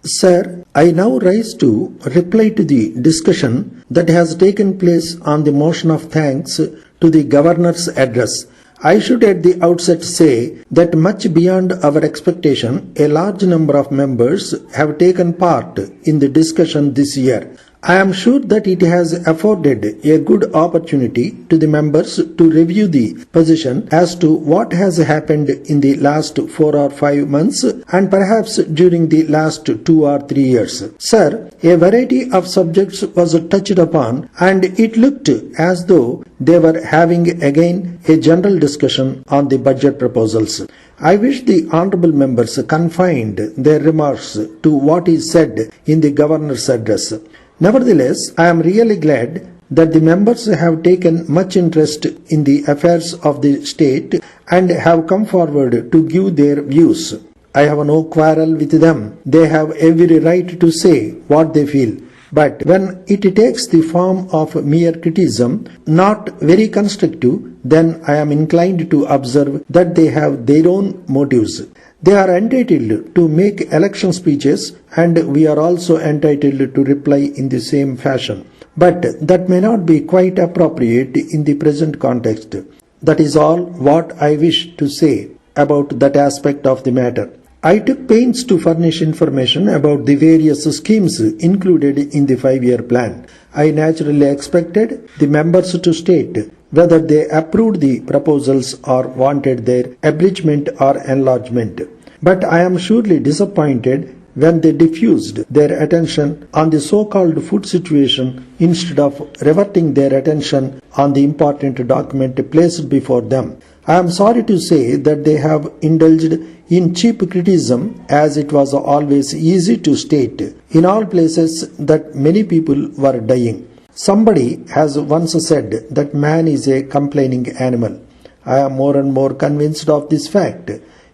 Sir, I now rise to reply to the discussion that has taken place on the motion of thanks to the Governor's address. I should at the outset say that much beyond our expectation, a large number of members have taken part in the discussion this year. I am sure that it has afforded a good opportunity to the members to review the position as to what has happened in the last 4 or 5 months and perhaps during the last 2 or 3 years. Sir, a variety of subjects was touched upon and it looked as though they were having again a general discussion on the budget proposals. I wish the honourable members confined their remarks to what is said in the Governor's address. Nevertheless, I am really glad that the members have taken much interest in the affairs of the state and have come forward to give their views. I have no quarrel with them. They have every right to say what they feel. But when it takes the form of mere criticism, not very constructive, then I am inclined to observe that they have their own motives. They are entitled to make election speeches and we are also entitled to reply in the same fashion. But that may not be quite appropriate in the present context. That is all what I wish to say about that aspect of the matter. I took pains to furnish information about the various schemes included in the 5-year plan. I naturally expected the members to state whether they approved the proposals or wanted their abridgment or enlargement. But I am surely disappointed when they diffused their attention on the so-called food situation instead of reverting their attention on the important document placed before them. I am sorry to say that they have indulged in cheap criticism, as it was always easy to state in all places that many people were dying. Somebody has once said that man is a complaining animal. I am more and more convinced of this fact.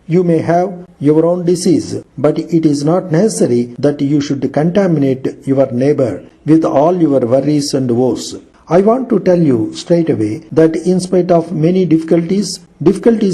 You may have your own disease, but it is not necessary that you should contaminate your neighbor with all your worries and woes. I want to tell you straight away that in spite of many difficulties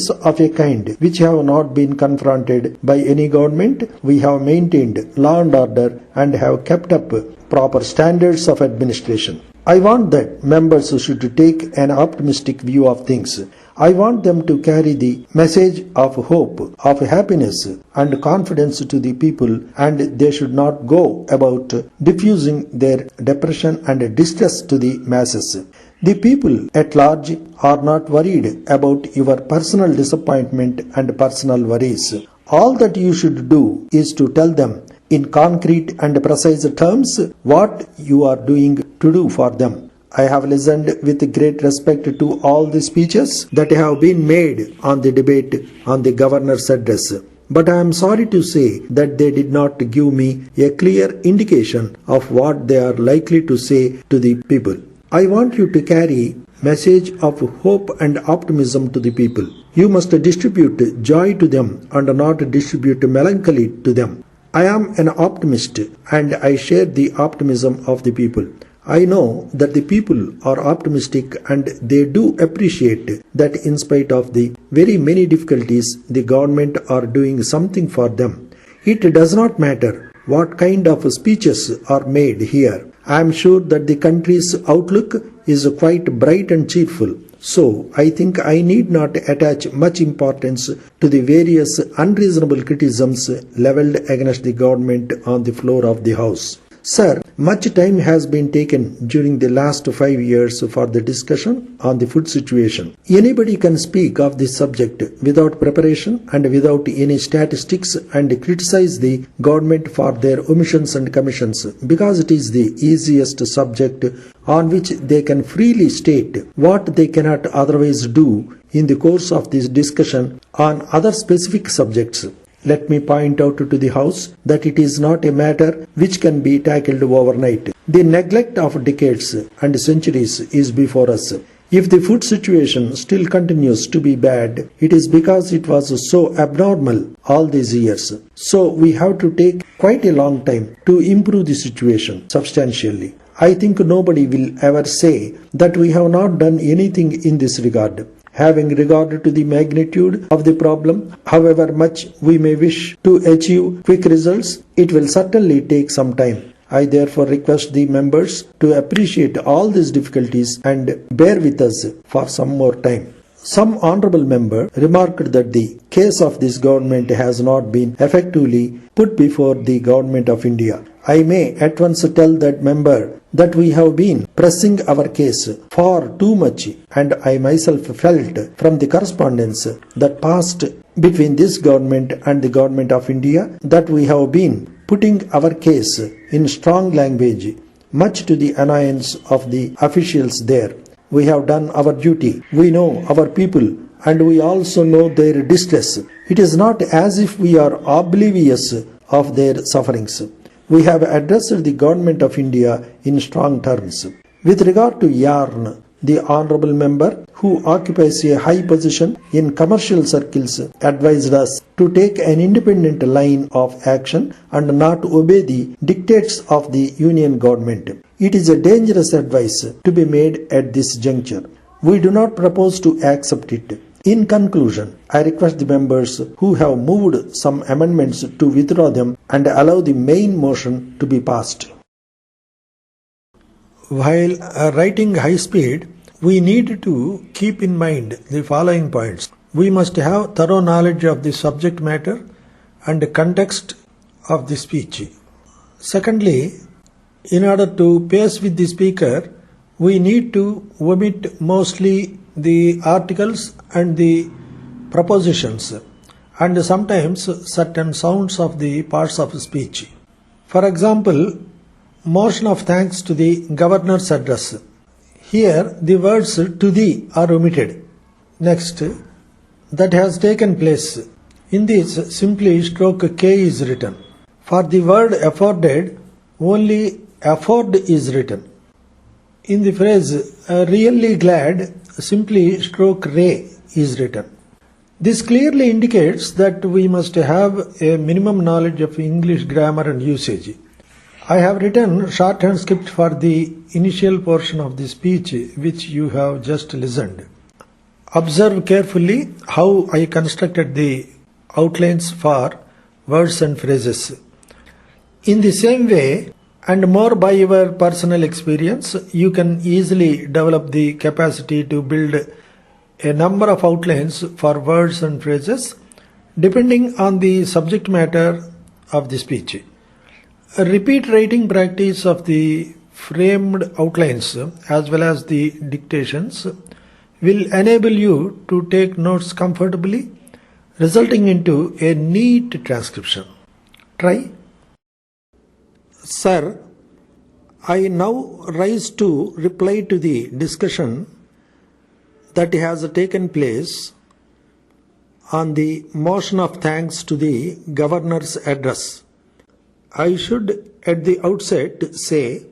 of a kind which have not been confronted by any government, we have maintained law and order and have kept up proper standards of administration. I want that members should take an optimistic view of things. I want them to carry the message of hope, of happiness and confidence to the people, and they should not go about diffusing their depression and distress to the masses. The people at large are not worried about your personal disappointment and personal worries. All that you should do is to tell them in concrete and precise terms what you are doing to do for them. I have listened with great respect to all the speeches that have been made on the debate on the Governor's address. But I am sorry to say that they did not give me a clear indication of what they are likely to say to the people. I want you to carry message of hope and optimism to the people. You must distribute joy to them and not distribute melancholy to them. I am an optimist and I share the optimism of the people. I know that the people are optimistic and they do appreciate that in spite of the very many difficulties, the government are doing something for them. It does not matter what kind of speeches are made here. I am sure that the country's outlook is quite bright and cheerful. So, I think I need not attach much importance to the various unreasonable criticisms levelled against the government on the floor of the House. Sir, much time has been taken during the last 5 years for the discussion on the food situation. Anybody can speak of this subject without preparation and without any statistics and criticize the government for their omissions and commissions because it is the easiest subject on which they can freely state what they cannot otherwise do in the course of this discussion on other specific subjects. Let me point out to the House that it is not a matter which can be tackled overnight. The neglect of decades and centuries is before us. If the food situation still continues to be bad, it is because it was so abnormal all these years. So we have to take quite a long time to improve the situation substantially. I think nobody will ever say that we have not done anything in this regard. Having regard to the magnitude of the problem, however much we may wish to achieve quick results, it will certainly take some time. I therefore request the members to appreciate all these difficulties and bear with us for some more time. Some honourable member remarked that the case of this government has not been effectively put before the government of India. I may at once tell that member that we have been pressing our case far too much, and I myself felt from the correspondence that passed between this government and the government of India that we have been putting our case in strong language, much to the annoyance of the officials there. We have done our duty. We know our people and we also know their distress. It is not as if we are oblivious of their sufferings. We have addressed the government of India in strong terms. With regard to yarn, the honourable member who occupies a high position in commercial circles advised us to take an independent line of action and not obey the dictates of the union government. It is a dangerous advice to be made at this juncture. We do not propose to accept it. In conclusion, I request the members who have moved some amendments to withdraw them and allow the main motion to be passed. While writing high speed, we need to keep in mind the following points. We must have thorough knowledge of the subject matter and context of the speech. Secondly, in order to pace with the speaker, we need to omit mostly the articles and the prepositions and sometimes certain sounds of the parts of speech. For example, motion of thanks to the governor's address. Here the words to thee are omitted. Next, that has taken place. In this simply stroke K is written. For the word afforded, only afford is written. In the phrase really glad, simply stroke Ray is written. This clearly indicates that we must have a minimum knowledge of English grammar and usage. I have written shorthand script for the initial portion of the speech which you have just listened. Observe carefully how I constructed the outlines for words and phrases. In the same way, and more by your personal experience, you can easily develop the capacity to build a number of outlines for words and phrases depending on the subject matter of the speech. A repeat writing practice of the framed outlines as well as the dictations will enable you to take notes comfortably, resulting into a neat transcription. Try. Sir, I now rise to reply to the discussion that has taken place on the motion of thanks to the governor's address. I should at the outset say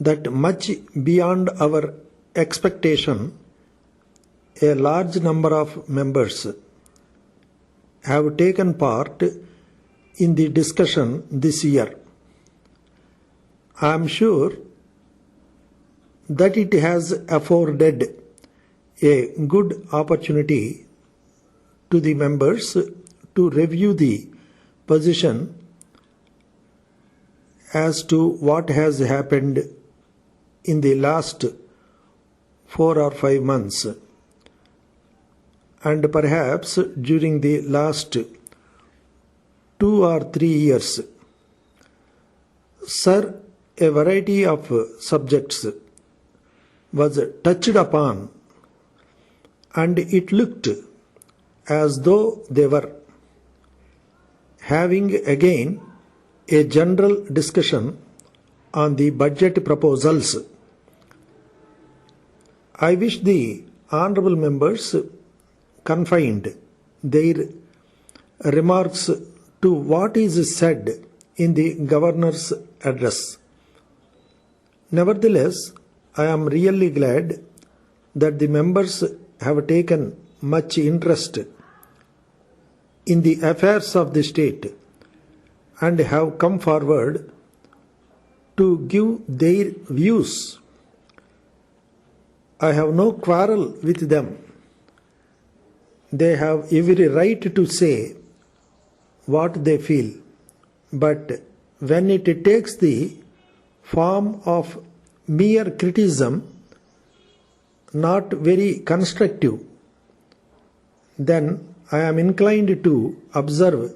that much beyond our expectation, a large number of members have taken part in the discussion this year. I am sure that it has afforded a good opportunity to the members to review the position as to what has happened in the last 4 or 5 months and perhaps during the last 2 or 3 years. Sir, a variety of subjects was touched upon and it looked as though they were having again a general discussion on the budget proposals. I wish the honourable members confined their remarks to what is said in the governor's address. Nevertheless, I am really glad that the members have taken much interest in the affairs of the state and have come forward to give their views. I have no quarrel with them. they have every right to say what they feel, but when it takes the form of mere criticism, not very constructive, then I am inclined to observe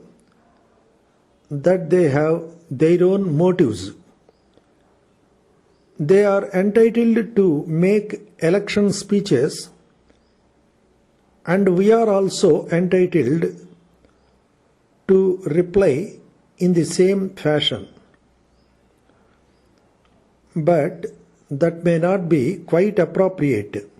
that they have their own motives. They are entitled to make election speeches, and we are also entitled to reply in the same fashion. But that may not be quite appropriate.